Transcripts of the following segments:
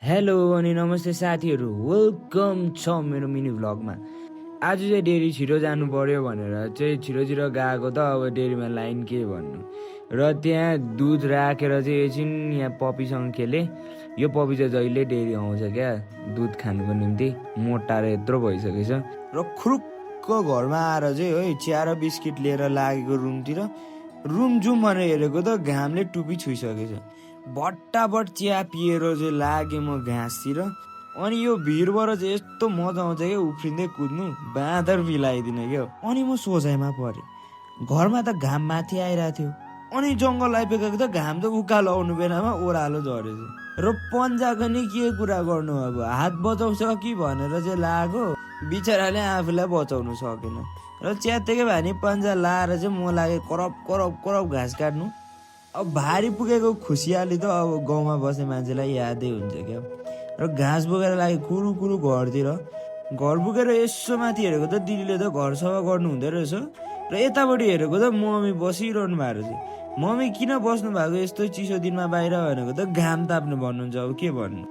Hello अनि नमस्ते साथीहरू, वेलकम छ मेरो मिनी भ्लगमा। आज चाहिँ डेरी छिटो जानु पर्यो भनेर चाहिँ छिटो छिटो गएको त। अब डेरीमा लाइन के भन्नु, र त्यहाँ दुध राखेर चाहिँ एकछिन यहाँ पपीसँग खेलेँ। यो पपी चाहिँ जहिले डेरी आउँछ क्या दुध खानुको निम्ति। मोटाएर यत्रो भइसकेछ र खुरुक्क घरमा आएर चाहिँ है चिया र बिस्किट लिएर लागेको रुमतिर। रुम जाउँ भनेर हेरेको त घामले टुपी छुइसकेछ। भट्टाभट चिया पिएर चाहिँ लागेँ म घाँसतिर। अनि यो भिरबाट चाहिँ यस्तो मजा आउँछ क्या उफ्रिँदै कुद्नु, बाँदर मिलाइदिन क्या। अनि म सोचाइमा परेँ, घरमा त घाम माथि आइरहेको थियो, अनि जङ्गल आइपुगेको त घाम त उकालो आउनु बेलामा ओह्रालो झरेछ। र पन्जाको नि के कुरा गर्नु, अब हात बचाउँछ कि भनेर चाहिँ लाग्यो, बिचराले आफूलाई बचाउनु सकेन। र च्यातेकै भानी पन्जा लाएर चाहिँ म लागेँ करप करप करप घाँस काट्नु। अब भारी पुगेको खुसियाली त अब गाउँमा बस्ने मान्छेलाई यादै हुन्छ क्या। र घाँस बोकेर लाग्यो कुरु कुरु घरतिर। घर पुगेर यसो माथि हेरेको त दिदीले त घर सफा गर्नु हुँदो रहेछ। र यतापट्टि हेरेको त मम्मी बसिरहनु भएको रहेछ। मम्मी किन बस्नु भएको यस्तो चिसो दिनमा बाहिर भनेको त घाम ताप्नु भन्नुहुन्छ। अब के भन्नु,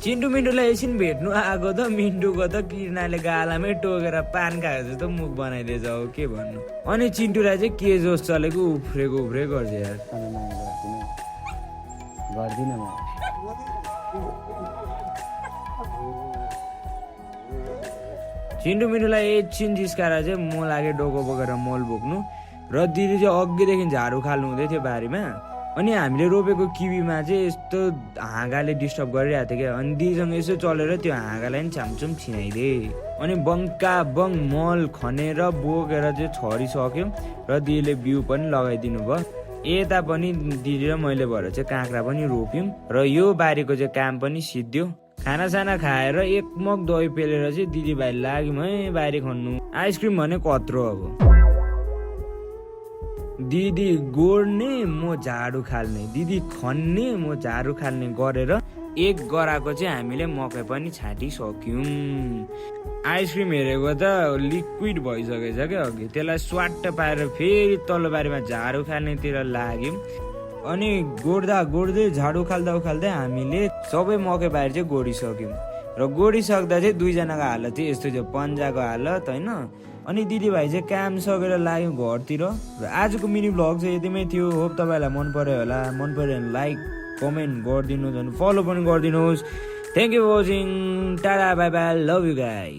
चिन्टु मिन्टुलाई एकछिन भेट्नु आएको त मिन्टुको त किर्नाले गालामै टोकेर पान खाएको जस्तो मुख बनाइदिएछ। अब के भन्नु। अनि चिन्टुलाई चाहिँ के जोस चलेको उफ्रेको गर्छ यार। गर्दिन म। चिन्टु मिन्टुलाई एकछिन जिस्काएर चाहिँ म लागेँ डोको बोकेर मल बोक्नु। र दिदी चाहिँ अघिदेखि झाडु खाल्नु हुँदै थियो बारीमा। अनि हामीले रोपेको किवीमा चाहिँ यस्तो हाँगाले डिस्टर्ब गरिरहेको थियो क्या। अनि दिदीसँग यसो चलेर त्यो हाँगालाई पनि छामछुम छिनाइदिए। अनि बङ्का बङ मल खनेर बोकेर चाहिँ छरिसक्यो। र दिदीले बिउ पनि लगाइदिनु भयो। यता पनि दिदी र मैले भएर चाहिँ काँक्रा पनि रोप्यौँ। र यो बारीको चाहिँ काम पनि सिद्धियो। खानासाना खाएर एक मग दही पेलेर चाहिँ दिदीभाइ लाग्यौँ है बारी खन्नु। आइसक्रिम भने कत्रो। अब दिदी गोड्ने म झाडु खाल्ने, दिदी खन्ने म झाडु खाल्ने गरेर एक गराको चाहिँ हामीले मकै पनि छाटिसक्यौँ। आइसक्रिम हेरेको त लिक्विड भइसकेछ क्या अघि। त्यसलाई स्वाट्ट पाएर फेरि तल्लो बारीमा झाडु खाल्नेतिर लाग्यौँ। अनि गोड्दा गोड्दै झाडु खाल्दा उखाल्दै हामीले सबै मकै बारी चाहिँ गोडिसक्यौँ। र गोडिसक्दा चाहिँ दुईजनाको हालत चाहिँ यस्तो थियो, पन्जाको हालत होइन। अनि दिदीभाइ चाहिँ काम सकेर लाग्यो घरतिर। र आजको मिनी भ्लग चाहिँ यतिमै थियो। होप तपाईँहरूलाई मन पर्यो होला। मन पर्यो भने लाइक कमेन्ट गरिदिनुहोस् अनि फलो पनि गरिदिनुहोस्। Thank you for watching. Tata bye bye, love you guys.